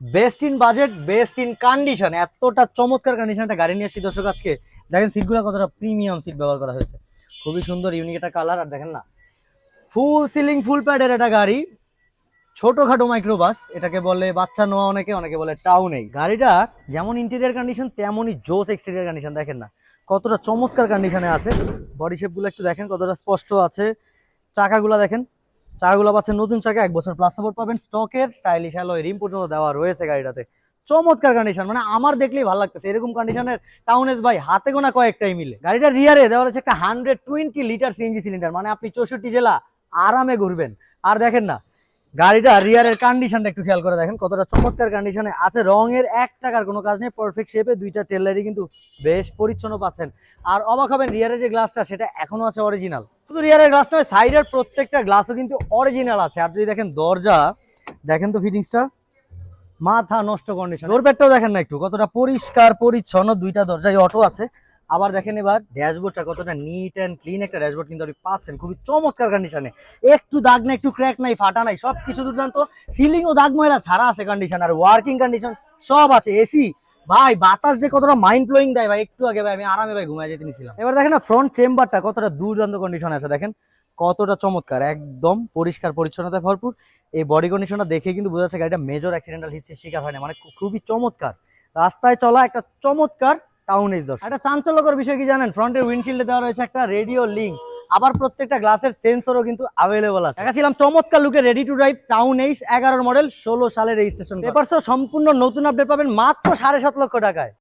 Best in budget, best in condition, এতটা চমৎকার কন্ডিশনটা গাড়ি নিয়ে আসছি দর্শক আজকে। দেখেন সিটগুলো কতটা প্রিমিয়াম সিট ব্যবহার করা হয়েছে, খুবই সুন্দর ইউনিক একটা কালার। আর দেখেন না, ফুল সিলিং ফুল প্যাডের একটা গাড়ি, ছোটখাটো মাইক্রোবাস এটাকে বলে, বাচ্চা নোয়া অনেকে, অনেকে বলে টাউনে। গাড়িটা যেমন ইন্টেরিয়ার কন্ডিশন তেমনই জোস এক্সটেরিয়ার কন্ডিশন। দেখেন না কতটা চমৎকার কন্ডিশনে আছে, বডি শেপগুলো একটু দেখেন কতটা স্পষ্ট আছে। চাকাগুলো দেখেন, চাকাগুলো পাচ্ছেন নতুন চাকা, 1 বছর প্লাস সাপোর্ট পাবেন, স্টকের স্টাইলিশ অ্যালয় রিম পর্যন্ত দেওয়া রয়েছে গাড়িটাতে। চমৎকার কন্ডিশন, মানে আমার দেখলেই ভালো লাগতেছে এরকম কন্ডিশনের টাউন এস ভাই হাতে গোনা কয়েকটাই মিলে। গাড়িটা রিয়ারে দেওয়া রয়েছে একটা 120 লিটার সিএনজি সিলিন্ডার, মানে আপনি 64 জেলা আরামে ঘুরবেন। আর দেখেন না গাড়িটা রিয়ারের কন্ডিশনটা একটু খেয়াল করে দেখেন কতটা চমৎকার কন্ডিশনে আছে। রঙের 1 টাকার কোনো কাজ নেই, পারফেক্ট শেপে, দুইটা টেল লাইটই কিন্তু বেশ পরিচ্ছন্ন পাচ্ছেন। আর অবাক হবেন রিয়ারের যে গ্লাসটা সেটা এখনো আছে অরিজিনাল। শুধু রিয়ারের গ্লাস নয়, সাইডের প্রত্যেকটা গ্লাসও কিন্তু অরিজিনাল আছে। আর যদি দেখেন দরজা, দেখেন তো ফিটিংসটা মাথা নষ্ট কন্ডিশন। ডোর প্যাডটাও দেখেন না একটু কতটা পরিষ্কার পরিচ্ছন্ন, দুইটা দরজায় অটো আছে। আবার দেখেন এবার ড্যাশবোর্ডটা কতটা নিট অ্যান্ড ক্লিন একটা ড্যাশবোর্ড কিন্তু আপনি পাচ্ছেন, খুবই চমৎকার কন্ডিশনে। একটু দাগ নাই, একটু ক্র্যাক নাই, ফাটা নাই, সবকিছু দুর্দান্ত। সিলিং ও দাগ ময়লা ছাড়া আছে কন্ডিশন, আর ওয়ার্কিং কন্ডিশন সব আছে। এসি ভাই বাতাস যে কতটা মাইন্ড ব্লোয়িং দেয় ভাই, একটু আগে ভাই আমি আরামে ভাই ঘুমায় যেতে নিছিলাম। এবার দেখেন না ফ্রন্ট চেম্বারটা কতটা দুর্দান্ত কন্ডিশনে আছে, দেখেন কতটা চমৎকার, একদম পরিষ্কার পরিচ্ছন্নতায় ভরপুর। এই বডি কন্ডিশনটা দেখে কিন্তু বোঝা যাচ্ছে গাড়িটা মেজর অ্যাক্সিডেন্টাল হিস্ট্রির শিকার হয় না, মানে খুবই চমৎকার রাস্তায় চলা একটা চমৎকার টাউন এজ। একটা চাঞ্চল্যকর বিষয় কি জানেন, ফ্রন্টের উইন্ডশিল্ডে দেওয়া রয়েছে একটা রেডিও লিঙ্ক, আবার প্রত্যেকটা গ্লাসের সেন্সরও কিন্তু অ্যাভেলেবল আছে। দেখাচ্ছিলাম চমৎকার লুকে ready to drive town ace 11 model 16 সালের রেজিস্ট্রেশন পেপারসও সম্পূর্ণ নতুন আপডেট পাবেন মাত্র 7.5 লক্ষ টাকায়।